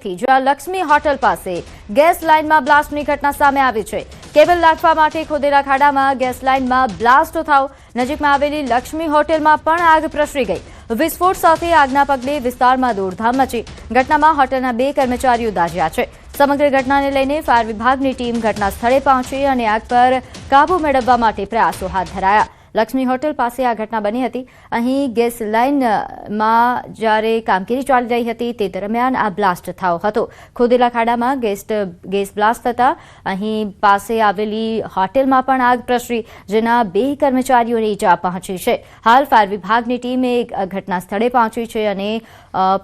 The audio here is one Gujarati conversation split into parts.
જ્યાં લક્ષ્મી હોટલ પાસે ગેસ લાઇનમાં બ્લાસ્ટની ઘટના સામે આવી છે। કેબલ નાખવા માટે ખોદેલા ખાડામાં ગેસ લાઇનમાં બ્લાસ્ટ થતા નજીકમાં આવેલી લક્ષ્મી હોટલમાં પણ આગ પ્રસરી ગઈ। વિસ્ફોટ સાથે આગના પગલે વિસ્તારમાં દોડધામ મચી। ઘટનામાં હોટલના 2 કર્મચારીઓ દાઝ્યા છે। સમગ્ર ઘટનાને લઈને ફાયર વિભાગની ટીમ ઘટના સ્થળે પહોંચી અને આગ પર કાબુ મેળવવા માટે પ્રયાસો હાથ ધરાયા। લક્ષ્મી હોટલ પાસે આ ઘટના બની હતી। અહીં ગેસ લાઇનમાં જ્યારે કામગીરી ચાલી રહી હતી તે દરમિયાન આ બ્લાસ્ટ થયો હતો। ખોદેલા ખાડામાં ગેસ બ્લાસ્ટ થતા અહીં પાસે આવેલી હોટલમાં પણ આગ પ્રસરી, જેના 2 કર્મચારીઓને ઈજા પહોંચી છે। હાલ ફાયર વિભાગની ટીમે ઘટના સ્થળે પહોંચી છે અને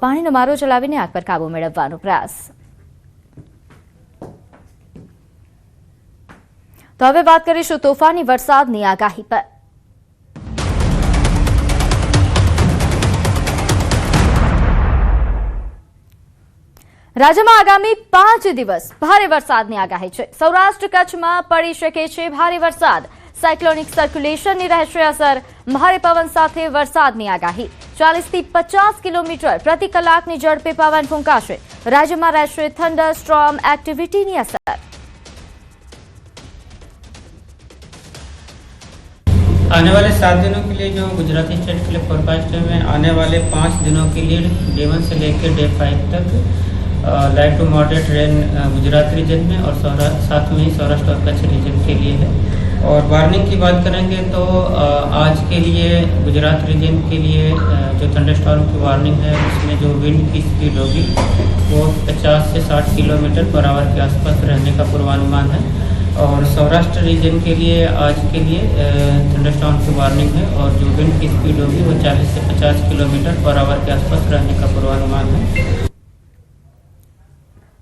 પાણીનો મારો ચલાવીને આગ પર કાબુ મેળવવાનો પ્રયાસ। તો હવે વાત કરીશું તોફાની વરસાદની આગાહી પર। રાજ્યમાં આગામી 5 દિવસ ભારે વરસાદની આગાહી છે। સૌરાષ્ટ્ર કચ્છમાં પડી શકે છે ભારે વરસાદ। સાયક્લોનિક સર્ક્યુલેશનની રહેશે અસર। ભારે પવન સાથે વરસાદની આગાહી। 40 થી 50 કિલોમીટર પ્રતિ કલાકની ઝડપે પવન ફૂંકાશે। રાજ્યમાં રહેશે થંડર સ્ટ્રોમ એક્ટિવિટીની અસર। आने वाले 7 दिनों के लिए जो गुजराती स्टेट के लिए फोरकास्ट में आने वाले 5 दिनों के लिए डे 1 से लेकर डे 5 तक light to moderate rain Gujarat region में और साथ में ही सौराष्ट्र और कच्छ रीजन के लिए है। और वार्निंग की बात करेंगे तो आज के लिए गुजरात रीजन के लिए जो थंडरस्टॉर्म की वार्निंग है उसमें जो विंड की स्पीड होगी वो 50 से 60 किलोमीटर पर आवर के आसपास रहने का पूर्वानुमान है। और सौराष्ट्र रीजन के लिए आज के लिए थंडरस्टॉर्म की वार्निंग है और जो विंड की स्पीड होगी वो 40 से 50 किलोमीटर पर आवर के आसपास रहने का पूर्वानुमान है।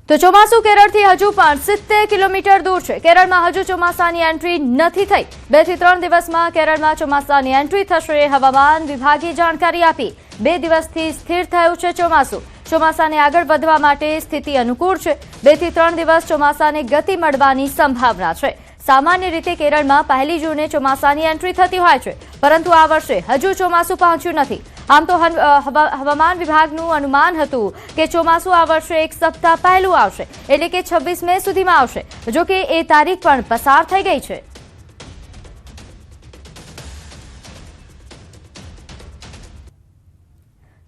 તો ચોમાસું કેરળથી હજુ પણ 70 કિલોમીટર દૂર છે। કેરળમાં હજુ ચોમાસાની એન્ટ્રી નથી થઈ। 2 થી 3 દિવસમાં કેરળમાં ચોમાસાની એન્ટ્રી થશે। હવામાન વિભાગે જાણકારી આપી। 2 દિવસથી સ્થિર થયું છે ચોમાસું। ચોમાસાને આગળ વધવા માટે સ્થિતિ અનુકૂળ છે। 2 થી 3 દિવસ ચોમાસાને ગતિ મળવાની સંભાવના છે। સામાન્ય રીતે કેરળમાં 1 જૂને ચોમાસાની એન્ટ્રી થતી હોય છે, પરંતુ આ વર્ષે હજુ ચોમાસું પહોંચ્યું નથી। આમ તો હવામાન વિભાગનું અનુમાન હતું કે ચોમાસું આ વર્ષે 1 સપ્તાહ પહેલું આવશે, એટલે કે 26 મે સુધીમાં આવશે। જો કે એ તારીખ પણ પસાર થઈ ગઈ છે।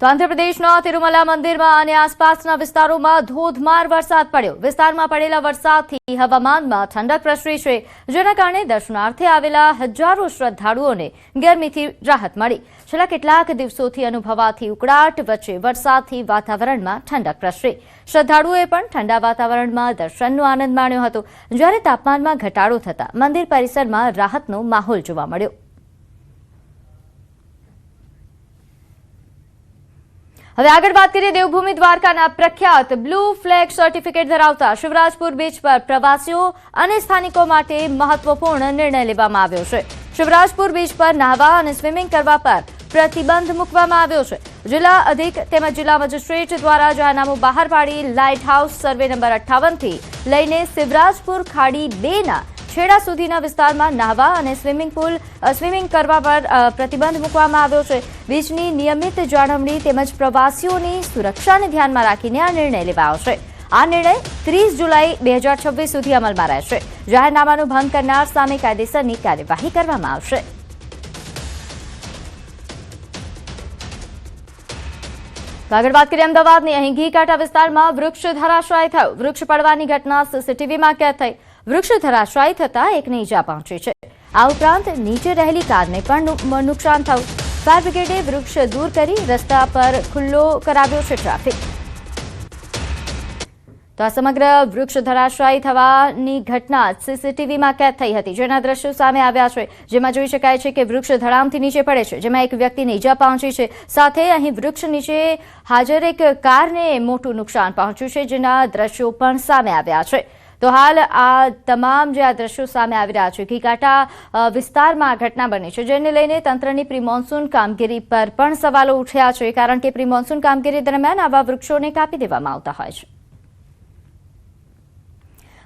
તો આંધ્રપ્રદેશના તિરુમલા મંદિરમાં અને આસપાસના વિસ્તારોમાં ધોધમાર વરસાદ પડ્યો। વિસ્તારમાં પડેલા વરસાદથી હવામાનમાં ઠંડક પ્રસરી છે, જેના કારણે દર્શનાર્થે આવેલા હજારો શ્રદ્ધાળુઓને ગરમીથી રાહત મળી। છેલ્લા કેટલાક દિવસોથી અનુભવાતી ઉકળાટ વચ્ચે વરસાદથી વાતાવરણમાં ઠંડક પ્રસરી। શ્રદ્ધાળુઓએ પણ ઠંડા વાતાવરણમાં દર્શનનો આનંદ માણ્યો હતો, જ્યારે તાપમાનમાં ઘટાડો થતા મંદિર પરિસરમાં રાહતનો માહોલ જોવા મળ્યો। હવે આગળ વાત કરીએ દેવભૂમિ દ્વારકાના પ્રખ્યાત બ્લુ ફ્લેગ સર્ટિફિકેટ ધરાવતા શિવરાજપુર બીચ પર પ્રવાસીઓ અને સ્થાનિકો માટે મહત્વપૂર્ણ નિર્ણય લેવામાં આવ્યો છે। શિવરાજપુર બીચ પર નહાવા અને સ્વિમિંગ કરવા પર પ્રતિબંધ મૂકવામાં આવ્યો છે। જિલ્લા અધિક તેમજ જિલ્લા મેજિસ્ટ્રેટ દ્વારા જાહેરનામું બહાર પાડી લાઇટ હાઉસ સર્વે નંબર 58 થી લઈને શિવરાજપુર ખાડી 2ના છેડા સુધીના વિસ્તારમાં નહાવા અને સ્વિમિંગ કરવા પર પ્રતિબંધ મૂકવામાં આવ્યો છે। બીચની નિયમિત જાળવણી તેમજ પ્રવાસીઓની સુરક્ષાને ધ્યાનમાં રાખીને આ નિર્ણય લેવાયો છે। આ નિર્ણય 30 જુલાઈ 2026 સુધી અમલમાં રહેશે। જાહેરનામાનું ભંગ કરનાર સામે કાયદેસરની કાર્યવાહી કરવામાં આવશે। આગળ વાત કરીએ અમદાવાદની। અહીં ઘીકાંઠા વિસ્તારમાં વૃક્ષ ધરાશાયી થયું। વૃક્ષ પડવાની ઘટના સીસીટીવીમાં કેદ થઈ। વૃક્ષ ધરાશાયી થતા એકને ઈજા પહોંચી છે। આ ઉપરાંત નીચે રહેલી કારને પણ નુકસાન થયું। ફાયર બ્રિગેડે વૃક્ષ દૂર કરી રસ્તા પર ખુલ્લો કરાવ્યો છે ટ્રાફિક। તો આ સમગ્ર વૃક્ષ ધરાશાયી થવાની ઘટના સીસીટીવીમાં કેદ થઈ હતી, જેના દ્રશ્યો સામે આવ્યા છે, જેમાં જોઈ શકાય છે કે વૃક્ષ ધડામથી નીચે પડે છે, જેમાં એક વ્યક્તિને ઈજા પહોંચી છે। સાથે અહીં વૃક્ષ નીચે હાજર એક કારને મોટું નુકસાન પહોંચ્યું છે, જેના દ્રશ્યો પણ સામે આવ્યા છે। તો હાલ આ તમામ જે આ દ્રશ્યો સામે આવી રહ્યા છે, ઘીકાંઠા વિસ્તારમાં આ ઘટના બની છે, જેને લઈને તંત્રની પ્રી મોન્સૂન કામગીરી પર પણ સવાલો ઉઠ્યા છે, કારણ કે પ્રી મોન્સૂન કામગીરી દરમિયાન આવા વૃક્ષોને કાપી દેવામાં આવતા હોય છે।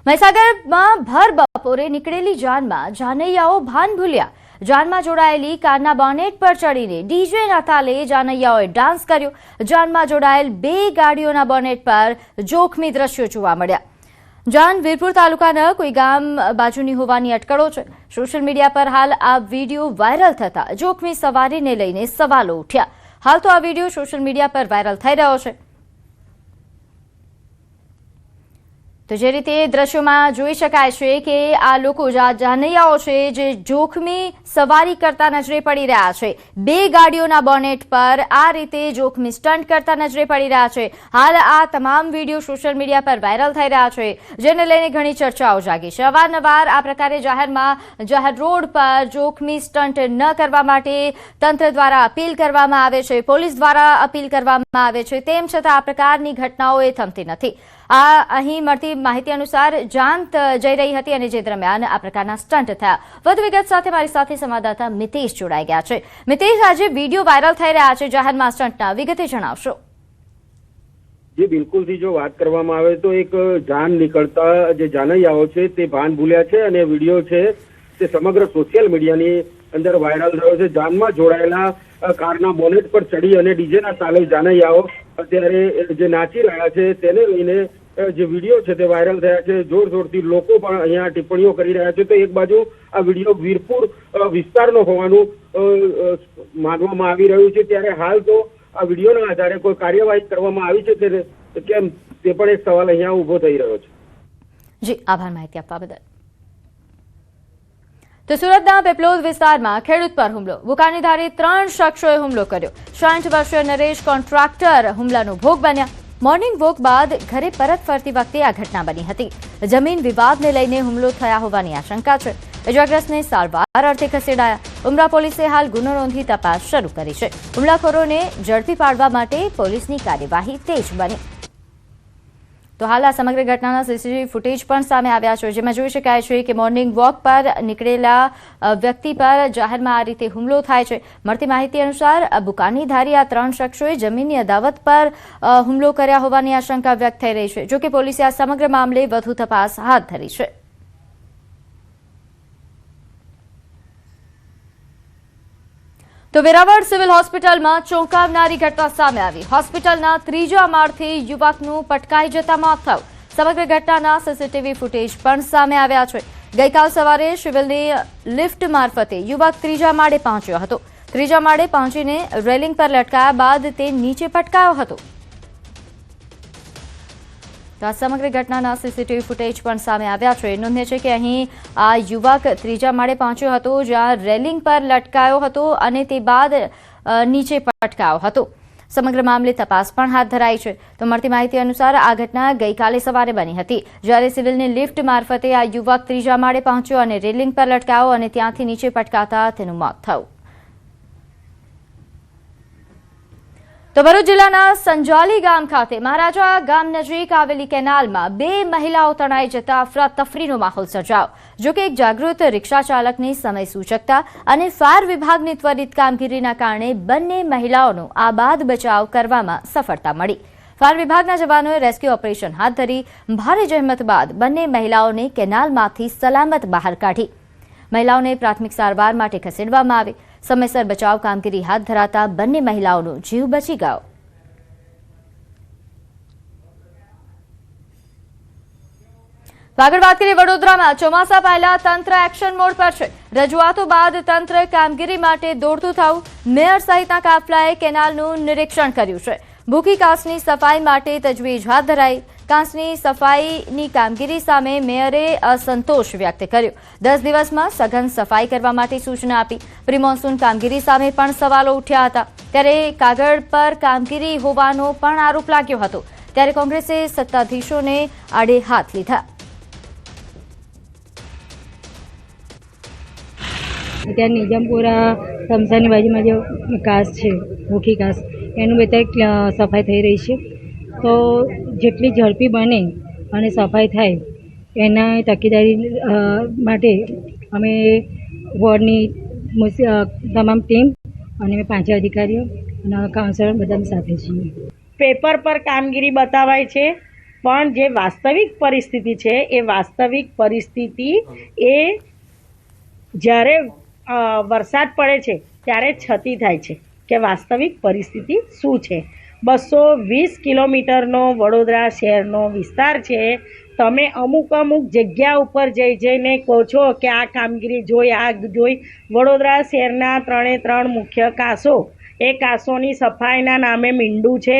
મહીસાગરમાં ભર બપોરે નીકળેલી જાનમાં જાનૈયાઓ ભાન ભૂલ્યા। જાનમાં જોડાયેલી કારના બોનેટ પર ચડીને ડીજેના તાલે જાનૈયાઓએ ડાન્સ કર્યો. જાનમાં જોડાયેલ 2 ગાડીઓના બોનેટ પર જોખમી દ્રશ્યો જોવા મળ્યા. જાન વીરપુર તાલુકાના કોઈ ગામ બાજુની હોવાની અટકળો છે. સોશિયલ મીડિયા પર હાલ આ વિડીયો વાયરલ થતા જોખમી સવારીને લઈને સવાલો ઉઠ્યા. હાલ તો આ વિડીયો સોશિયલ મીડિયા પર વાયરલ થઈ રહ્યો છે. તો જે રીતે દ્રશ્યોમાં જોઈ શકાય છે કે આ લોકો જાનૈયાઓ છે જે જોખમી સવારી કરતા નજરે પડી રહ્યા છે. 2 ગાડીઓના બોનેટ પર આ રીતે જોખમી સ્ટન્ટ કરતા નજરે પડી રહ્યા છે. હાલ આ તમામ વિડીયો સોશિયલ મીડિયા પર વાયરલ થઈ રહ્યા છે, જેને લઈને ઘણી ચર્ચાઓ જાગી છે. અવારનવાર આ પ્રકારે જાહેર રોડ પર જોખમી સ્ટન્ટ ન કરવા માટે તંત્ર દ્વારા અપીલ કરવામાં આવે છે, પોલીસ દ્વારા અપીલ કરવામાં આવે છે. તેમ છતાં આ પ્રકારની ઘટનાઓ એ થમતી નથી. અહીં મળતી માહિતી અનુસાર જાન જઈ રહી હતી અને જે દરમિયાન આ પ્રકારના સ્ટન્ટ થયા. વધુ વિગત સાથે મારી સાથે સંવાદદાતા મિતેશ જોડાઈ ગયા છે. મિતેશ, આજે વિડીયો વાયરલ થઈ રહ્યા છે જાહેરમાં સ્ટન્ટના, વિગતે જણાવશો. જી બિલકુલ, જો વાત કરવામાં આવે તો એક જાન નીકળતા જે જાનૈયાઓ છે તે ભાન ભૂલ્યા છે અને વિડીયો છે તે સમગ્ર સોશિયલ મીડિયાની અંદર વાયરલ થયો છે. જાનમાં જોડાયેલા કારના બોનેટ પર ચડી અને ડીજેના તાલે જાનૈયાઓ અત્યારે જે નાચી રહ્યા છે તેને લઈને જે વિડીયો છે તે વાયરલ થયા છે. જોરશોરથી લોકો પણ અહીંયા ટિપ્પણીઓ કરી રહ્યા છે. તો એક બાજુ આ વિડીયો વીરપુર વિસ્તારનો હોવાનું માનવામાં આવી રહ્યું છે, ત્યારે હાલ તો આ વિડીયોના આધારે કોઈ કાર્યવાહી કરવામાં આવી છે કે કેમ તે પણ એક સવાલ અહીંયા ઉભો થઈ રહ્યો છે. જી, આભાર માહિતી આપવા બદલ. તો સુરતના પેપલોદ વિસ્તારમાં ખેડૂત પર હુમલો. બુકાનીધારી 3 શખ્સોએ હુમલો કર્યો. 60 વર્ષીય નરેશ કોન્ટ્રાક્ટર હુમલાનો ભોગ બન્યા. મોર્નિંગ વોક બાદ ઘરે પરત ફરતી વખતે આ ઘટના બની હતી. જમીન વિવાદને લઈને હુમલો થયા હોવાની આશંકા છે. ઇજાગ્રસ્તને સારવાર અર્થે ખસેડાયા. ઉમરા પોલીસે હાલ ગુનો નોંધી તપાસ શરૂ કરી છે. હુમલાખોરોને ઝડપી પાડવા માટે પોલીસની કાર્યવાહી તેજ બની. તો હાલ આ સમગ્ર ઘટનાના સીસીટીવી ફૂટેજ પણ સામે આવ્યા છે, જેમાં જોઈ શકાય છે કે મોર્નિંગ વોક પર નીકળેલા વ્યક્તિ પર જાહેરમાં આ રીતે હુમલો થાય છે. મળતી માહિતી અનુસાર બુકાનીધારી આ 3 શખ્સોએ જમીનની અદાવત પર હુમલો કર્યા હોવાની આશંકા વ્યક્ત થઈ રહી છે. જોકે પોલીસે આ સમગ્ર મામલે વધુ તપાસ હાથ ધરી છે. તો વેરાવળ સિવિલ હોસ્પિટલમાં ચોંકાવનારી ઘટના સામે આવી. હોસ્પિટલના 3જા માળથી યુવકનું પટકાઈ જતા મોત થયું. સમગ્ર ઘટનાના સીસીટીવી ફૂટેજ પણ સામે આવ્યા છે. ગઈકાલ સવારે સિવિલની લિફ્ટ મારફતે યુવક 3જા માળે પહોંચ્યો હતો. 3જા માળે પહોંચીને રેલિંગ પર લટકાયા બાદ તે નીચે પટકાયો હતો. તો આ સમગ્ર ઘટનાના સીસીટીવી ફૂટેજ પણ સામે આવ્યા છે. નોંધનીય છે કે અહીં આ યુવક 3જા માળે પહોંચ્યો હતો, જ્યાં રેલિંગ પર લટકાયો હતો અને તે બાદ નીચે પટકાયો હતો. સમગ્ર મામલે તપાસ પણ હાથ ધરાઈ છે. તો મળતી માહિતી અનુસાર આ ઘટના ગઈકાલે સવારે બની હતી, જ્યારે સિવિલની લિફ્ટ મારફતે આ યુવક 3જા માળે પહોંચ્યો અને રેલિંગ પર લટકાયો અને ત્યાંથી નીચે પટકાતા તેનું મોત થયું. તો ભરૂચ જિલ્લાના સંજાલી ગામ ખાતે મહારાજા ગામ નજીક આવેલી કેનાલમાં 2 મહિલાઓ તણાઈ જતા અફરાતફરીનો માહોલ સર્જાયો. જોકે એક જાગૃત રિક્ષા ચાલકની સમય સૂચકતા અને ફાયર વિભાગની ત્વરિત કામગીરીના કારણે બંને મહિલાઓનો આબાદ બચાવ કરવામાં સફળતા મળી. ફાયર વિભાગના જવાનોએ રેસ્ક્યુ ઓપરેશન હાથ ધરી ભારે જહેમત બાદ બંને મહિલાઓને કેનાલમાંથી સલામત બહાર કાઢી. મહિલાઓને પ્રાથમિક સારવાર માટે ખસેડવામાં આવી. સમયસર બચાવ કામગીરી હાથ ધરાતા બંને મહિલાઓનો જીવ બચી ગયો. આગળ વાત કરીએ વડોદરામાં. ચોમાસા પહેલા તંત્ર એક્શન મોડ પર છે. રજૂઆતો બાદ તંત્ર કામગીરી માટે દોડતું થયું. મેયર સહિતના કાફલાએ કેનાલનું નિરીક્ષણ કર્યું છે. ભૂખી કાંસની સફાઈ માટે તજવીજ હાથ ધરાઈ. કાંસની સફાઈની કામગીરી સામે મેયરે અસંતોષ વ્યક્ત કર્યો. 10 દિવસમાં સઘન સફાઈ કરવા માટે સૂચના આપી. પ્રી મોન્સૂન કામગીરી સામે પણ સવાલો ઉઠ્યા હતા. ત્યારે કાગળ પર કામગીરી હોવાનો પણ આરોપ લાગ્યો હતો. ત્યારે કોંગ્રેસે સત્તાધીશોને આડે હાથ લીધા. અત્યારે નિજામપુરા સમસાની બાજુમાં જે કાસ છે, ભૂખી કાસ, એનું બધા સફાઈ થઈ રહી છે. તો જેટલી ઝડપી બને અને સફાઈ થાય એના તકેદારી માટે અમે વોર્ડની તમામ ટીમ અને 5 અધિકારીઓ અને કાઉન્સિલર બધાની સાથે છીએ. પેપર પર કામગીરી બતાવાય છે, પણ જે વાસ્તવિક પરિસ્થિતિ છે એ વાસ્તવિક પરિસ્થિતિ એ જ્યારે વરસાદ પડે છે ત્યારે છતી થાય છે કે વાસ્તવિક પરિસ્થિતિ શું છે. 220 કિલોમીટરનો વડોદરા શહેરનો વિસ્તાર છે. તમે અમુક જગ્યા ઉપર જઈને કહો છો કે આ કામગીરી જોઈ વડોદરા શહેરના 3 મુખ્ય કાસો, એ કાસોની સફાઈના નામે મીંડું છે.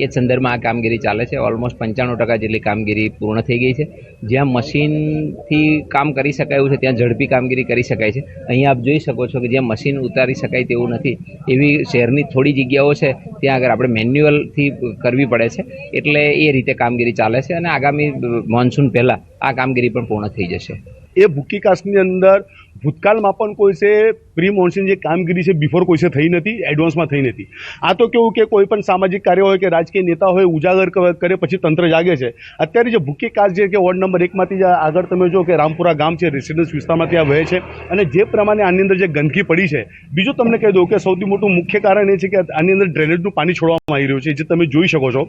એ સંદર્ભમાં આ કામગીરી ચાલે છે. ઓલમોસ્ટ 95% જેટલી કામગીરી પૂર્ણ થઈ ગઈ છે. જ્યાં મશીનથી કામ કરી શકાય એવું છે ત્યાં ઝડપી કામગીરી કરી શકાય છે. અહીં આપ જોઈ શકો છો કે જ્યાં મશીન ઉતારી શકાય તેવું નથી એવી શહેરની થોડી જગ્યાઓ છે ત્યાં આગળ આપણે મેન્યુઅલથી કરવી પડે છે. એટલે એ રીતે કામગીરી ચાલે છે અને આગામી મોન્સૂન પહેલાં આ કામગીરી પણ પૂર્ણ થઈ જશે. એ ભૂકી કાસ્ટની અંદર ભૂતકાળમાં પણ કોઈ છે પ્રી મોન્સૂન જે કામગીરી છે બિફોર કોઈ છે થઈ નથી, એડવાન્સમાં થઈ નથી. આ તો કેવું કે કોઈ પણ સામાજિક કાર્ય હોય કે રાજકીય નેતા હોય ઉજાગર કરે પછી તંત્ર જાગે છે. અત્યારે જે ભૂકી કાસ્ટ જે કે વોર્ડ નંબર 1માંથી આગળ તમે જો કે રામપુરા ગામ છે, રેસિડન્સ વિસ્તારમાં ત્યાં વહે છે અને જે પ્રમાણે આની અંદર જે ગંદકી પડી છે. બીજું તમને કહી દઉં કે સૌથી મોટું મુખ્ય કારણ એ છે કે આની અંદર ડ્રેનેજનું પાણી છોડવામાં આવી રહ્યું છે, જે તમે જોઈ શકો છો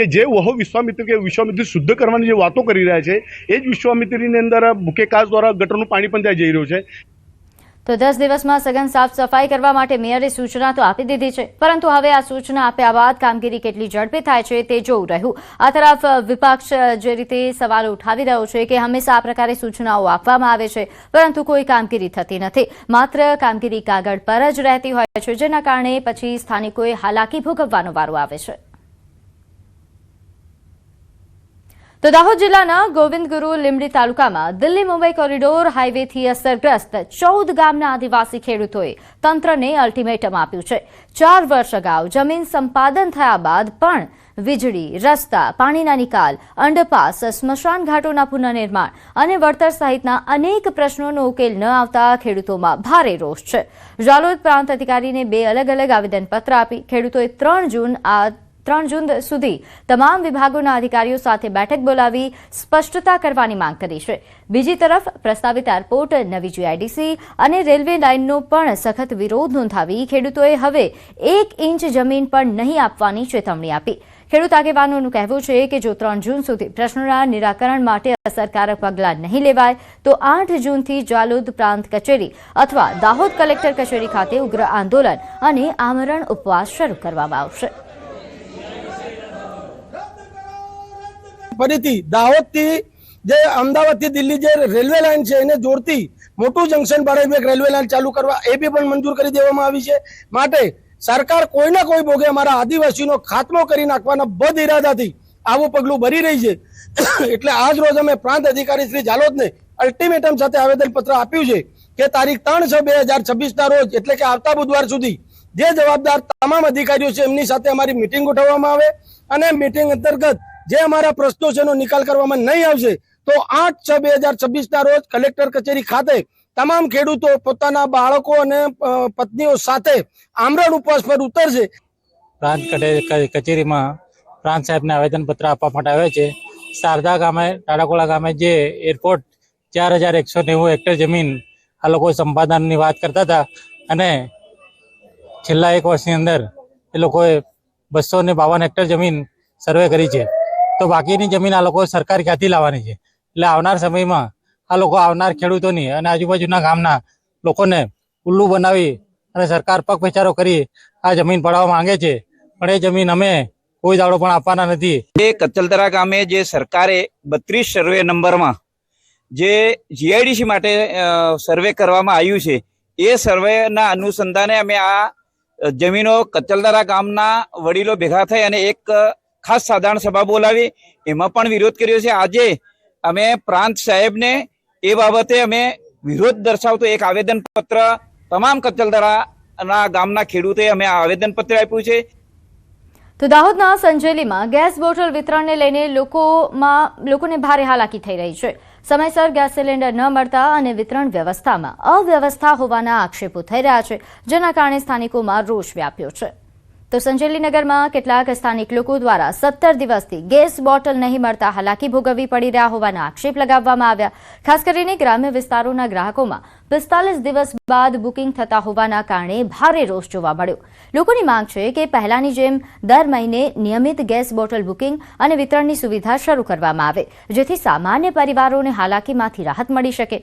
કે જે વહુ વિશ્વામિત્ર શુદ્ધ કરવાની જે વાતો કરી રહ્યા છે એ જ વિશ્વામિત્રીની અંદર ભૂકી કાસ્ટ દ્વારા ગટરનું પાણી પણ ત્યાં જઈ રહ્યું છે. તો 10 દિવસમાં સઘન સાફ સફાઈ કરવા માટે મેયરે સૂચના તો આપી દીધી છે, પરંતુ હવે આ સૂચના આપ્યા બાદ કામગીરી કેટલી ઝડપે થાય છે તે જોવું રહ્યું. આ તરફ વિપક્ષ જે રીતે સવાલો ઉઠાવી રહ્યો છે કે હંમેશા આ પ્રકારે સૂચનાઓ આપવામાં આવે છે પરંતુ કોઈ કામગીરી થતી નથી, માત્ર કામગીરી કાગળ પર જ રહેતી હોય છે, જેના કારણે પછી સ્થાનિકોએ હાલાકી ભોગવવાનો વારો આવે છે. તો દાહોદ જિલ્લાના ગોવિંદગુરુ લીંબડી તાલુકામાં દિલ્હી મુંબઈ કોરિડોર હાઈવેથી અસરગ્રસ્ત 14 ગામના આદિવાસી ખેડૂતોએ તંત્રને અલ્ટિમેટમ આપ્યું છે. 4 વર્ષ અગાઉ જમીન સંપાદન થયા બાદ પણ વીજળી, રસ્તા, પાણીના નિકાલ, અંડરપાસ, સ્મશાન ઘાટોના પુનઃનિર્માણ અને વળતર સહિતના અનેક પ્રશ્નોનો ઉકેલ ન આવતા ખેડૂતોમાં ભારે રોષ છે. ઝાલોદ પ્રાંત અધિકારીને 2 અલગ અલગ આવેદનપત્ર આપી ખેડૂતોએ 3 જૂન સુધી તમામ વિભાગોના અધિકારીઓ સાથે બેઠક બોલાવી સ્પષ્ટતા કરવાની માંગ કરી છે. બીજી તરફ પ્રસ્તાવિત એરપોર્ટ, નવી જીઆઈડીસી અને રેલવે લાઇનનો પણ સખત વિરોધ નોંધાવી ખેડૂતોએ હવે 1 ઇંચ જમીન પણ નહીં આપવાની ચેતવણી આપી. ખેડૂત આગેવાનોનું કહેવું છે કે જો 3 જૂન સુધી પ્રશ્નોના નિરાકરણ માટે અસરકારક પગલાં નહીં લેવાય તો 8 જૂનથી ઝાલોદ પ્રાંત કચેરી અથવા દાહોદ કલેક્ટર કચેરી ખાતે ઉગ્ર આંદોલન અને આમરણ ઉપવાસ શરૂ કરવામાં આવશે. ફરીથી દાહોદથી જે અમદાવાદથી દિલ્હી જે રેલવે લાઇન છે એને જોડતી મોટું જંકશન બનાવી રેલવે લાઇન ચાલુ કરવા એ બી પણ મંજૂર કરી દેવામાં આવી છે. માટે સરકાર કોઈના કોઈ ભોગે અમારા આદિવાસીનો ખાત્મો કરી નાખવાના બદ ઇરાદાથી આવું પગલું ભરી રહી છે. એટલે આજ રોજ અમે પ્રાંત અધિકારી શ્રી ઝાલોદને અલ્ટિમેટમ સાથે આવેદનપત્ર આપ્યું છે કે તારીખ 3/6/2026 રોજ એટલે કે આવતા બુધવાર સુધી જે જવાબદાર તમામ અધિકારીઓ છે એમની સાથે અમારી મિટિંગ ગોઠવવામાં આવે અને મિટિંગ અંતર્ગત જે અમારા પ્રશ્નો છે એનો નિકાલ કરવામાં નહીં આવશે તો 8/6/2026 રોજ કલેક્ટર કચેરી ખાતે તમામ ખેડૂતો પોતાના બાળકો અને પત્નીઓ સાથે આમરણ ઉપવાસ પર ઉતરશે. પ્રાંત કચેરીમાં પ્રાંત સાહેબને આવેદનપત્ર આપવા માટે આવે છે. શારદા ગામે, ટાડાકોલા ગામે જે એરપોર્ટ 4190 હેક્ટર જમીન આ લોકો સંપાદનની વાત કરતા હતા અને છેલ્લા 1 વર્ષની અંદર એ લોકોએ 252 હેક્ટર જમીન સર્વે કરી છે. તો બાકીની જમીન આ લોકો સરકાર ક્યાંથી લાવવાની છે? એટલે આવનાર સમયમાં આ લોકો આવનાર ખેડૂતોની અને આજુબાજુના ગામના લોકોને ઉલ્લુ બનાવી અને સરકાર પગપેચારો કરી આ જમીન પડાવવા માંગે છે, પણ એ જમીન અમે કોઈ દાડો પણ આપવાના નથી. એ કચલદરા ગામે જે સરકારે 32 સર્વે નંબરમાં જે જીઆઈડીસી માટે સર્વે કરવામાં આવ્યું છે એ સર્વેના અનુસંધાને અમે આ જમીનો કચલદરા ગામના વડીલો ભેગા થઈ અને એક ખાસ સાધારણ સભા બોલાવી એમાં પણ વિરોધ કર્યો છે. આજે અમે પ્રાંત સાહેબને એ બાબતે અમે વિરોધ દર્શાવતો એક આવેદનપત્ર તમામ કચલદરાના ગામના ખેડૂતોએ અમે આવેદનપત્ર આપ્યું છે. તો દાહોદના સંજેલીમાં ગેસ બોટલ વિતરણને લઈને લોકોને ભારે હાલાકી થઈ રહી છે. સમયસર ગેસ સિલિન્ડર ન મળતા અને વિતરણ વ્યવસ્થામાં અવ્યવસ્થા હોવાના આક્ષેપો થઈ રહ્યા છે, જેના કારણે સ્થાનિકોમાં રોષ વ્યાપ્યો છે. તો સંજેલીનગરમાં કેટલાક સ્થાનિક લોકો દ્વારા 17 દિવસથી ગેસ બોટલ નહીં મળતા હાલાકી ભોગવવી પડી રહ્યા હોવાના આક્ષેપ લગાવવામાં આવ્યા. ખાસ કરીને ગ્રામ્ય વિસ્તારોના ગ્રાહકોમાં 45 દિવસ બાદ બુકિંગ થતા હોવાના કારણે ભારે રોષ જોવા મળ્યો. લોકોની માંગ છે કે પહેલાની જેમ દર મહિને નિયમિત ગેસ બોટલ બુકિંગ અને વિતરણની સુવિધા શરૂ કરવામાં આવે, જેથી સામાન્ય પરિવારોને હાલાકીમાંથી રાહત મળી શકે.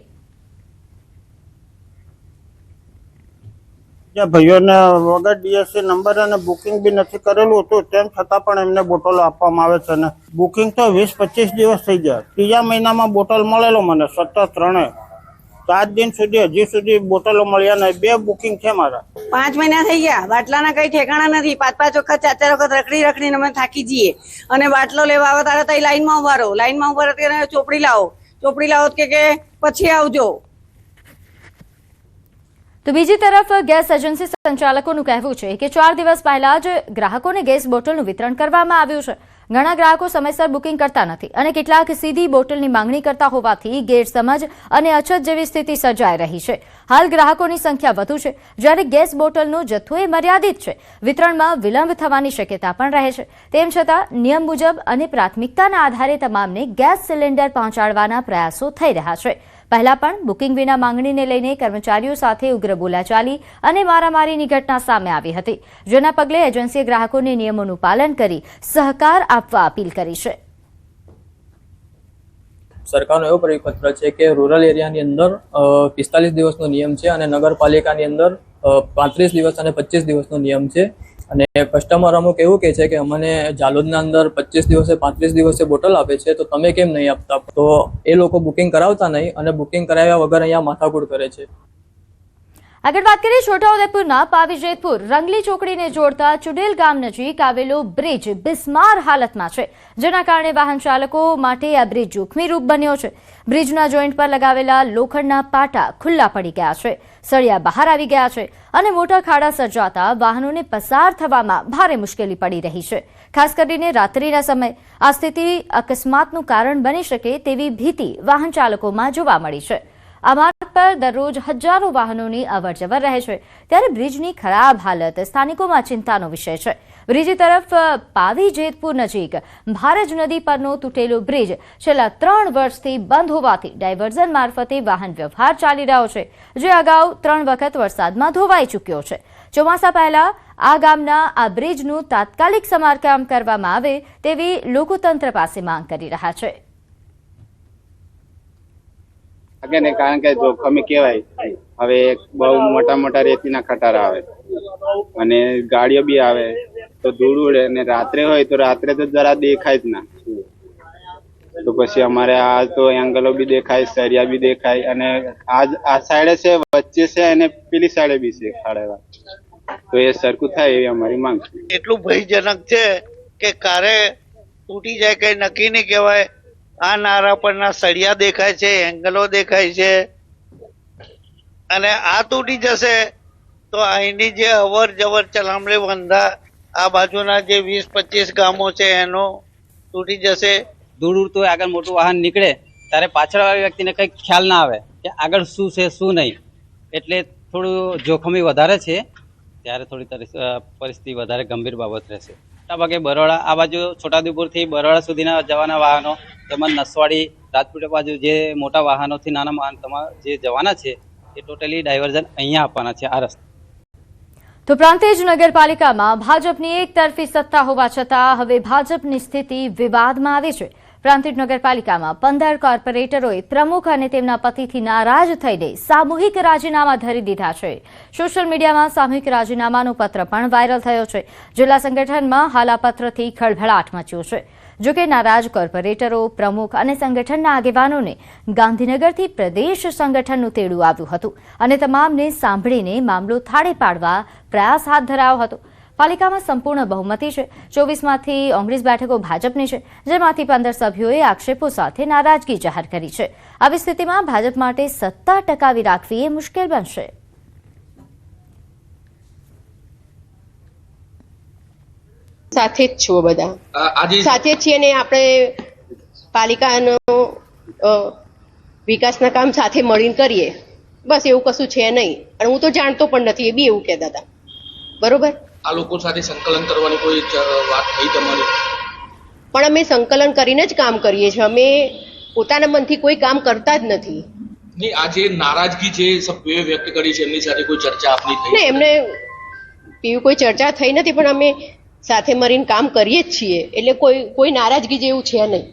જે ભાઈઓને વગર ડીએસસી નંબર અને બુકિંગ બી નથી કરેલું હતું તેમ છતાં પણ એમને બોટલો આપવામાં આવે છે. ને બુકિંગ તો 20-25 દિવસ થઈ ગયા. ત્રીજા મહિનામાં બોટલ મળેલો મને સતત 3 દિન સુધી હજી સુધી બોટલો મળ્યા નહીં. 2 બુકિંગ છે મારા. 5 મહિના થઈ ગયા, બાટલાના કઈ ઠેકાણા નથી. 5-5 વખત 4-4 વખત રખડીને અમે થાકી જઈએ અને બાટલો લેવા આવે ત્યારે તઈ લાઈનમાં ઉભા રહો. લાઈનમાં ઉભા રહો ચોપડી લાવો કે પછી આવજો. તો બીજી તરફ ગેસ એજન્સી સંચાલકોનું કહેવું છે કે 4 દિવસ પહેલા જ ગ્રાહકોને ગેસ બોટલનું વિતરણ કરવામાં આવ્યું છે. ઘણા ગ્રાહકો સમયસર બુકિંગ કરતા નથી અને કેટલાક સીધી બોટલની માંગણી કરતા હોવાથી ગેરસમજ અને અછત જેવી સ્થિતિ સર્જાઈ રહી છે. હાલ ગ્રાહકોની સંખ્યા વધુ છે, જ્યારે ગેસ બોટલનો જથ્થો એ મર્યાદિત છે. વિતરણમાં વિલંબ થવાની શક્યતા પણ રહે છે. તેમ છતાં નિયમ મુજબ અને પ્રાથમિકતાના આધારે તમામને ગેસ સિલિન્ડર પહોંચાડવાના પ્રયાસો થઈ રહ્યા છે. પહેલા પણ બુકિંગ વિના માંગણીને લઈને કર્મચારીઓ સાથે ઉગ્ર બોલાચાલી અને મારામારીની ઘટના સામે આવી હતી, જેના પગલે એજન્સીએ ગ્રાહકોને નિયમોનું પાલન કરી સહકાર આપવા અપીલ કરી છે. સરકારનો એવો પરિપત્ર છે કે રૂરલ એરિયાની અંદર 45 દિવસનો નિયમ છે અને નગરપાલિકાની અંદર 35 દિવસ અને 25 દિવસનો નિયમ છે. અને કસ્ટમર અમુક એવું કહે છે કે અમને જાલોદના અંદર 25 દિવસે 35 દિવસે બોટલ આપે છે, તો તમે કેમ નહીં આપતા? તો એ લોકો બુકિંગ કરાવતા નહીં અને બુકિંગ કરાવ્યા વગર અહીંયા માથાકૂટ કરે છે. આગળ વાત કરીએ છોટાઉદેપુરના પાવી જેતપુર રંગલી ચોકડીને જોડતા ચુડેલ ગામ નજીક આવેલો બ્રિજ બિસ્માર હાલતમાં છે, જેના કારણે વાહન ચાલકો માટે આ બ્રિજ જોખમી રૂપ બન્યો છે. બ્રિજના જોઈન્ટ પર લગાવેલા લોખંડના પાટા ખુલ્લા પડી ગયા છે, સળિયા બહાર આવી ગયા છે અને મોટા ખાડા સર્જાતા વાહનોને પસાર થવામાં ભારે મુશ્કેલી પડી રહી છે. ખાસ કરીને રાત્રિના સમયે આ સ્થિતિ અકસ્માતનું કારણ બની શકે તેવી ભીતિ વાહન ચાલકોમાં જોવા મળી છે. આ માર્ગ પર દરરોજ હજારો વાહનોની અવરજવર રહે છે, ત્યારે બ્રિજની ખરાબ હાલત સ્થાનિકોમાં ચિંતાનો વિષય છે. બીજી તરફ પાવી જેતપુર નજીક ભારજ નદી પરનો તૂટેલો બ્રિજ છેલ્લા 3 વર્ષથી બંધ હોવાથી ડાયવર્ઝન મારફતે વાહન વ્યવહાર ચાલી રહ્યો છે, જે અગાઉ 3 વખત વરસાદમાં ધોવાઈ ચૂક્યો છે. ચોમાસા પહેલા આ ગામના આ બ્રિજનું તાત્કાલિક સમારકામ કરવામાં આવે તેવી લોકો તંત્ર પાસે માંગ કરી રહ્યા છે. કારણ કે જોખમી કહેવાય. હવે બહુ મોટા રેતીના ખટારા આવે અને ગાડીઓ બી આવે તો ધૂળ ઉડે, અને રાત્રે હોય તો રાત્રે તો જરા દેખાય જ ના. તો પછી અમારે આ તો એંગલો બી દેખાય, સરિયા બી દેખાય, અને આ સાઈડે છે, વચ્ચે છે અને પેલી સાઈડે બી છે ખાડેલા. તો એ સરખું થાય એવી અમારી માંગ છે. એટલું ભયજનક છે કે ક્યારે તૂટી જાય કઈ નક્કી નહીં કહેવાય. આ નારા પરના સળિયા દેખાય છે, એંગલો દેખાય છે, અને આ તૂટી જશે તો અહીંની જે અવર જવર ચલામણી વંદા આ બાજુના જે 20-25 ગામો છે એનો તૂટી જશે. દૂર દૂર તો આગળ મોટું વાહન નીકળે ત્યારે પાછળવાળી વ્યક્તિને કંઈ ખ્યાલ ના આવે કે આગળ શું છે શું નહીં, એટલે થોડું જોખમી વધારે છે. ત્યારે થોડી પરિસ્થિતિ વધારે ગંભીર બાબત રહેશે. મોટાભાગે બરોડા આ બાજુ છોટાઉદેપુરથી બરોડા સુધીના જવાના વાહનો તેમજ નસવાડી રાજપીપળા બાજુ જે મોટા વાહનોથી નાના વાહન તમારા જે જવાના છે એ ટોટલી ડાયવર્ઝન અહીંયા આપવાના છે આ રસ્તે. તો પ્રાંતિજ નગરપાલિકામાં ભાજપની એક તરફી સત્તા હોવા છતાં હવે ભાજપની સ્થિતિ વિવાદમાં આવી છે. પ્રાંતિજ નગરપાલિકામાં 15 કોર્પોરેટરોએ પ્રમુખ અને તેમના પતિથી નારાજ થઈને સામૂહિક રાજીનામા ધરી દીધા છે. સોશિયલ મીડિયામાં સામૂહિક રાજીનામાનો પત્ર પણ વાયરલ થયો છે. જિલ્લા સંગઠનમાં હાલ આ પત્રથી ખળભળાટ મચ્યો છે. જોકે નારાજ કોર્પોરેટરો, પ્રમુખ અને સંગઠનના આગેવાનોને ગાંધીનગરથી પ્રદેશ સંગઠનનું તેડું આવ્યું હતું અને તમામને સાંભળીને મામલો થાળે પાડવા પ્રયાસ હાથ ધરાયો હતો. પાલિકામાં સંપૂર્ણ બહુમતી છે. 24માંથી 19 બેઠકો ભાજપની છે, જેમાંથી 15 સભ્યોએ આક્ષેપો સાથે નારાજગી જાહેર કરી છે. આવી સ્થિતિમાં ભાજપ માટે સત્તા ટકાવી રાખવી એ મુશ્કેલ બનશે. સાથે જ છો બધા, સાથે જ છીએ ને આપણે પાલિકાનો વિકાસના કામ સાથે મળીને કરીએ, બસ એવું કશું છે નહીં. અને હું તો જાણતો પણ નથી, એ બી એવું કહેતા હતા. બરોબર, આ લોકો સાથે સંકલન કરવાની કોઈ વાત થઈ તમારી? પણ અમે સંકલન કરીને જ કામ કરીએ છીએ. અમે પોતાના મનથી કોઈ કામ કરતા જ નથી. નહીં, આ જે નારાજગી છે સભ્યોએ વ્યક્ત કરી છે, એમની સાથે કોઈ ચર્ચા આપની થઈ? નહીં, એમને એવી કોઈ ચર્ચા થઈ નથી, પણ અમે સાથે મળીને કામ કરીએ જ છીએ, એટલે કોઈ નારાજગી જેવું છે નહીં.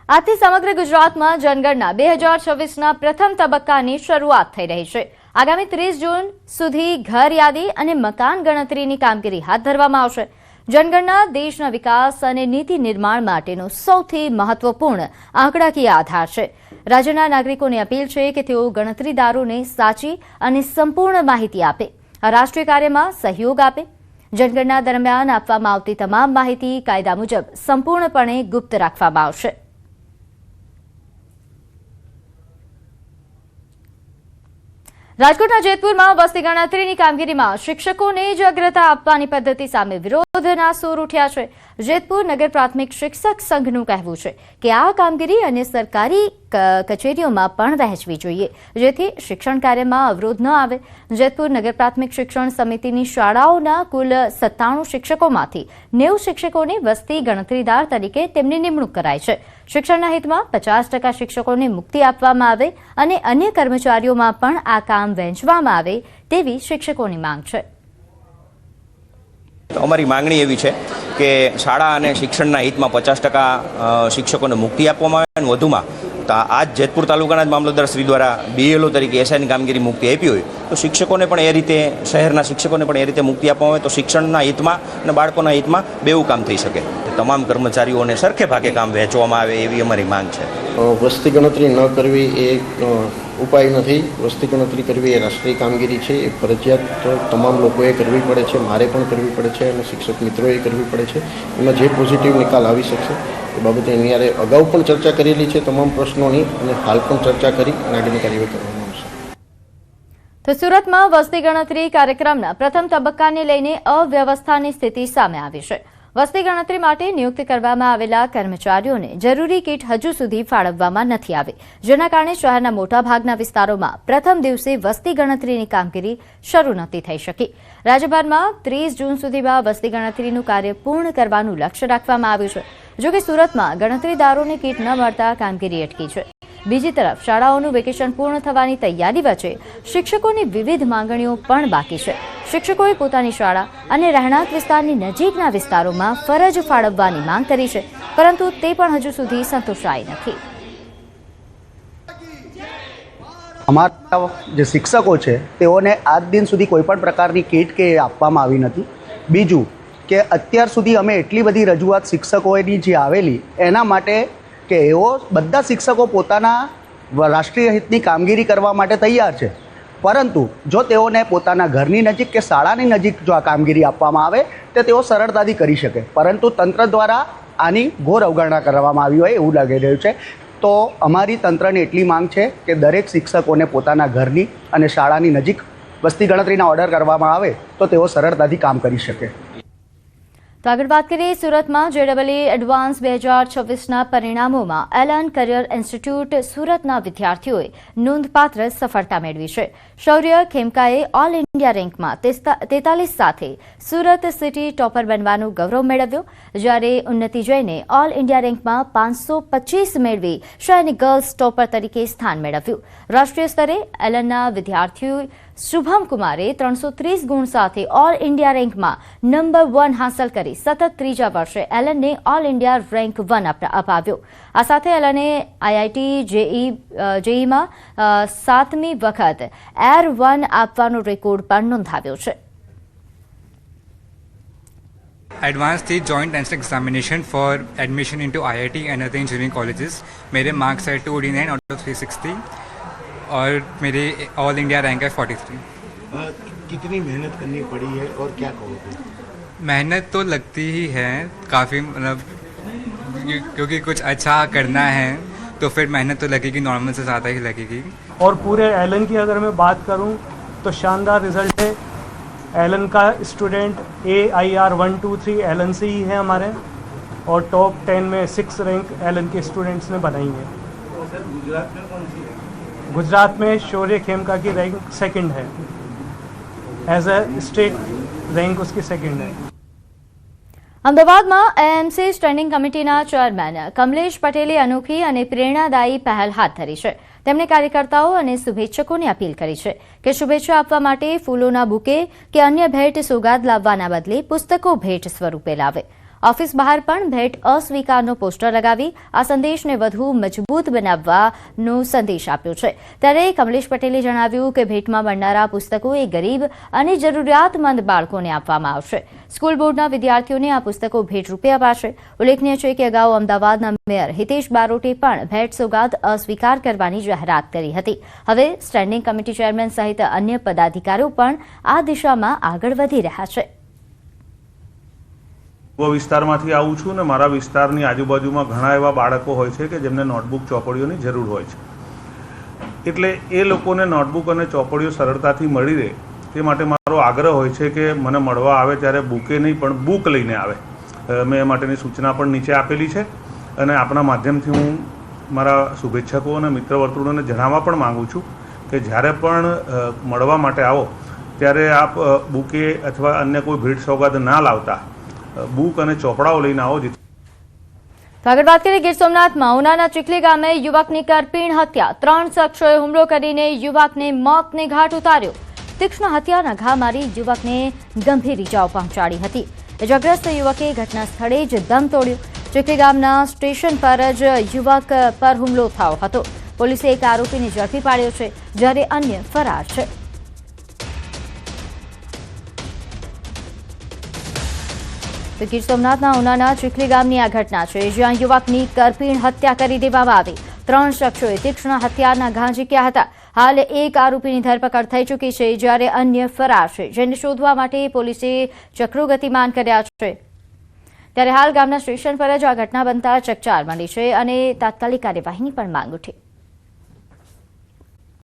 આથી સમગ્ર ગુજરાતમાં જનગણના 2026ના પ્રથમ તબક્કાની શરૂઆત થઈ રહી છે. આગામી 30 જૂન સુધી ઘર યાદી અને મકાન ગણતરીની કામગીરી હાથ ધરવામાં આવશે. જનગણના દેશના વિકાસ અને નીતિ નિર્માણ માટેનો સૌથી મહત્વપૂર્ણ આંકડાકીય આધાર છે. રાજ્યના નાગરિકોને અપીલ છે કે તેઓ ગણતરીદારોને સાચી અને સંપૂર્ણ માહિતી આપે, આ રાષ્ટ્રીય કાર્યમાં સહયોગ આપે. જનગણના દરમિયાન આપવામાં આવતી તમામ માહિતી કાયદા મુજબ સંપૂર્ણપણે ગુપ્ત રાખવામાં આવશે. રાજકોટના જેતપુરમાં વસ્તી ગણતરીની કામગીરીમાં શિક્ષકોને જ અગ્રતા આપવાની પદ્ધતિ સામે વિરોધના સૂર ઉઠ્યા છે. જેતપુર નગર પ્રાથમિક શિક્ષક સંઘનું કહેવું છે કે આ કામગીરી અને સરકારી કચેરીઓમાં પણ વહેંચવી જોઈએ, જેથી શિક્ષણ કાર્યમાં અવરોધ ન આવે. જેતપુર નગર પ્રાથમિક શિક્ષણ સમિતિની શાળાઓના કુલ 97 શિક્ષકોમાંથી 90 શિક્ષકોને વસ્તી ગણતરીદાર તરીકે તેમની નિમણૂક કરાઈ છે. શિક્ષણના હિતમાં 50% શિક્ષકોને મુક્તિ આપવામાં આવે અને અન્ય કર્મચારીઓમાં પણ આ કામ વહેંચવામાં આવે તેવી શિક્ષકોની માંગ છે. અમારી માંગણી એવી છે કે શાળા અને શિક્ષણના હિતમાં 50% શિક્ષકોને મુક્તિ આપવામાં આવે અને વધુમાં આજ જેતપુર તાલુકાના જ મામલતદાર શ્રી દ્વારા BLO તરીકે એસઆઈની કામગીરી મુક્તિ આપી હોય તો શિક્ષકોને પણ એ રીતે, શહેરના શિક્ષકોને પણ એ રીતે મુક્તિ આપવામાં આવે તો શિક્ષણના હિતમાં અને બાળકોના હિતમાં બેઉ કામ થઈ શકે. તમામ કર્મચારીઓને સરખે ભાગે કામ વહેંચવામાં આવે એવી અમારી માંગ છે. વસ્તી ગણતરી ન કરવી એ ઉપાય નથી. વસ્તી ગણતરી કરવી એ રાષ્ટ્રીય કામગીરી છે, એ ફરજિયાત તમામ લોકોએ કરવી પડે છે, મારે પણ કરવી પડે છે અને શિક્ષક મિત્રોએ કરવી પડે છે. એમાં જે પોઝિટિવ નિકાલ આવી શકશે એ બાબતે એની યારે અગાઉ પણ ચર્ચા કરેલી છે તમામ પ્રશ્નોની અને હાલ પણ ચર્ચા કરી અને આગળની કાર્યવાહી કરવામાં આવશે. તો સુરતમાં વસ્તી ગણતરી કાર્યક્રમના પ્રથમ તબક્કાને લઈને અવ્યવસ્થાની સ્થિતિ સામે આવી છે. વસ્તી ગણતરી માટે નિયુક્ત કરવામાં આવેલા કર્મચારીઓને જરૂરી કીટ હજુ સુધી ફાળવવામાં નથી આવી, જેના કારણે શહેરના મોટાભાગના વિસ્તારોમાં પ્રથમ દિવસે વસ્તી ગણતરીની કામગીરી શરૂ નથી થઈ શકી. રાજ્યભરમાં 30 જૂન સુધીમાં વસ્તી ગણતરીનું કાર્ય પૂર્ણ કરવાનું લક્ષ્ય રાખવામાં આવ્યું છે. જોકે સુરતમાં ગણતરીદારોને કીટ ન મળતા કામગીરી અટકી છે. બીજી તરફ શાળાઓનું વેકેશન પૂર્ણ થવાની તૈયારી વચ્ચે શિક્ષકોની વિવિધ માંગણીઓ પણ બાકી છે. શિક્ષકોએ પોતાની શાળા અને રહેણાંક વિસ્તારની નજીકના વિસ્તારોમાં ફરજ ફાળવવાની માંગ કરી છે, પરંતુ તે પણ હજુ સુધી સંતોષાઈ નથી. અમારા જે શિક્ષકો છે તેઓને આજ દિન સુધી કોઈ પણ પ્રકારની કીટ કે આપવામાં આવી નથી. બીજું કે અત્યાર સુધી અમે એટલી બધી રજૂઆત શિક્ષકોની જે આવેલી એના માટે કે એઓ બધા શિક્ષકો પોતાના રાષ્ટ્રીય હિતની કામગીરી કરવા માટે તૈયાર છે, પરંતુ જો તેઓને પોતાના ઘરની નજીક કે શાળાની નજીક જો આ કામગીરી આપવામાં આવે તો તેઓ સરળતાથી કરી શકે, પરંતુ તંત્ર દ્વારા આની ઘોર અવગણના કરવામાં આવી હોય એવું લાગી રહ્યું છે. તો અમારી તંત્રની એટલી માંગ છે કે દરેક શિક્ષકોને પોતાના ઘરની અને શાળાની નજીક વસ્તી ગણતરીના ઓર્ડર કરવામાં આવે તો તેઓ સરળતાથી કામ કરી શકે. તો આગળ વાત કરીએ સુરતમાં JEE એડવાન્સ 2026ના પરિણામોમાં એલન કરિયર ઇન્સ્ટિટ્યૂટ સુરતના વિદ્યાર્થીઓએ નોંધપાત્ર સફળતા મેળવી છે. શૌર્ય ખેમકાએ ઓલ ઇન્ડિયા રેન્કમાં 43 સાથે સુરત સિટી ટોપર બનવાનું ગૌરવ મેળવ્યું, જ્યારે ઉન્નતિ જૈને ઓલ ઇન્ડિયા રેન્કમાં 525 મેળવી શહેરની ગર્લ્સ ટોપર તરીકે સ્થાન મેળવ્યું. રાષ્ટ્રીય સ્તરે એલનના વિદ્યાર્થી શુભમ કુમારે 330 ગુણ સાથે ઓલ ઇન્ડિયા રેન્કમાં નંબર 1 હાંસલ કરી સતત ત્રીજા વર્ષે એલનને ઓલ ઇન્ડિયા રેન્ક 1 અપાવ્યો. આ સાથે એલને IIT JEEમાં 7મી વખત એર 1 આપવાનો રેકોર્ડ પણ નોંધાવ્યો છે. एडवांस थी joint entrance examination for admission into IIT and other engineering colleges. मेरे मार्क्स है 289 आउट ऑफ 360 और मेरे ऑल इंडिया रैंक है 43. कितनी मेहनत करनी पड़ी है और क्या कहोगे? मेहनत तो लगती ही है काफ़ी, मतलब क्योंकि कुछ अच्छा करना है तो फिर मेहनत तो लगेगी, नॉर्मल से ज़्यादा ही लगेगी. और पूरे एलन की अगर मैं बात करूं तो शानदार रिजल्ट है. एलन का स्टूडेंट AIR 1 2 3 एलन से ही है हमारे, और टॉप 10 में 6 रैंक एलन के स्टूडेंट्स ने बनाई है. गुजरात में कौन सी है? गुजरात में शौर्य खेमका की रैंक 2nd है, एज अ स्टेट रैंक उसकी 2nd है. અમદાવાદમાં AMC સ્ટેન્ડિંગ કમિટીના ચેરમેન કમલેશ પટેલે અનોખી અને પ્રેરણાદાયી પહેલ હાથ ધરી છે. તેમણે કાર્યકર્તાઓ અને શુભેચ્છકોને અપીલ કરી છે કે શુભેચ્છા આપવા માટે ફૂલોના બુકે કે અન્ય ભેટ સોગાદ લાવવાના બદલે પુસ્તકો ભેટ સ્વરૂપે લાવે. ઓફિસ બહાર પણ ભેટ અસ્વીકારનો પોસ્ટર લગાવી આ સંદેશને વધુ મજબૂત બનાવવાનો સંદેશ આપ્યો છે. ત્યારે કમલેશ પટેલે જણાવ્યું કે ભેટમાં મળનારા પુસ્તકો એ ગરીબ અને જરૂરિયાતમંદ બાળકોને આપવામાં આવશે. સ્કૂલ બોર્ડના વિદ્યાર્થીઓને આ પુસ્તકો ભેટ રૂપે અપાશે. ઉલ્લેખનીય છે કે અગાઉ અમદાવાદના મેયર હિતેશ બારોટે પણ ભેટ સોગાદ અસ્વીકાર કરવાની જાહેરાત કરી હતી. હવે સ્ટેન્ડિંગ કમિટી ચેરમેન સહિત અન્ય પદાધિકારીઓ પણ આ દિશામાં આગળ વધી રહ્યા છે. વિસ્તારમાંથી આવું છું ને મારા વિસ્તારની આજુબાજુમાં ઘણા એવા બાળકો હોય છે કે જેમને નોટબુક ચોપડીઓની જરૂર હોય છે. એટલે એ લોકોને નોટબુક અને ચોપડીઓ સરળતાથી મળી રહે તે માટે મારો આગ્રહ હોય છે કે મને મળવા આવે ત્યારે બુકે નહીં પણ બુક લઈને આવે. મેં એ માટેની સૂચના પણ નીચે આપેલી છે અને આપણા માધ્યમથી હું મારા શુભેચ્છકો અને મિત્ર વર્તુળોને જણાવવા પણ માગું છું કે જ્યારે પણ મળવા માટે આવો ત્યારે આપ બુકે અથવા અન્ય કોઈ ભેટ સોગાદ ના લાવતા બુક અને ચોપડાઓ લઈને આવો. આગળ વાત કરીએ ગીર સોમનાથમાં ઉનાના ચીખલી ગામે યુવકની કરપીણ હત્યા. 3 શખ્સોએ હુમલો કરીને યુવકને મોતને ઘાટ ઉતાર્યો. તીક્ષ્ણ હત્યાના ઘા મારી યુવકને ગંભીર ઇજાઓ પહોંચાડી હતી. ઇજાગ્રસ્ત યુવકે ઘટના સ્થળે જ દમ તોડ્યો. ચીખલી ગામના સ્ટેશન પર જ યુવક પર હુમલો થયો હતો. પોલીસે એક આરોપીને ઝડપી પાડ્યો છે જ્યારે અન્ય ફરાર છે. તો ગીર સોમનાથના ઉનાના ચીખલી ગામની આ ઘટના છે જ્યાં યુવકની કરપીણ હત્યા કરી દેવામાં આવી. 3 શખ્સોએ તીક્ષ્ણ હથિયારના ઘા ઝીક્યા હતા. હાલ એક આરોપીની ધરપકડ થઈ ચૂકી છે જ્યારે અન્ય ફરાર છે જેને શોધવા માટે પોલીસે ચક્રો ગતિમાન કર્યા છે. ત્યારે હાલ ગામના સ્ટેશન પર જ આ ઘટના બનતા ચકચાર મળી છે અને તાત્કાલિક કાર્યવાહીની પણ માંગ ઉઠી.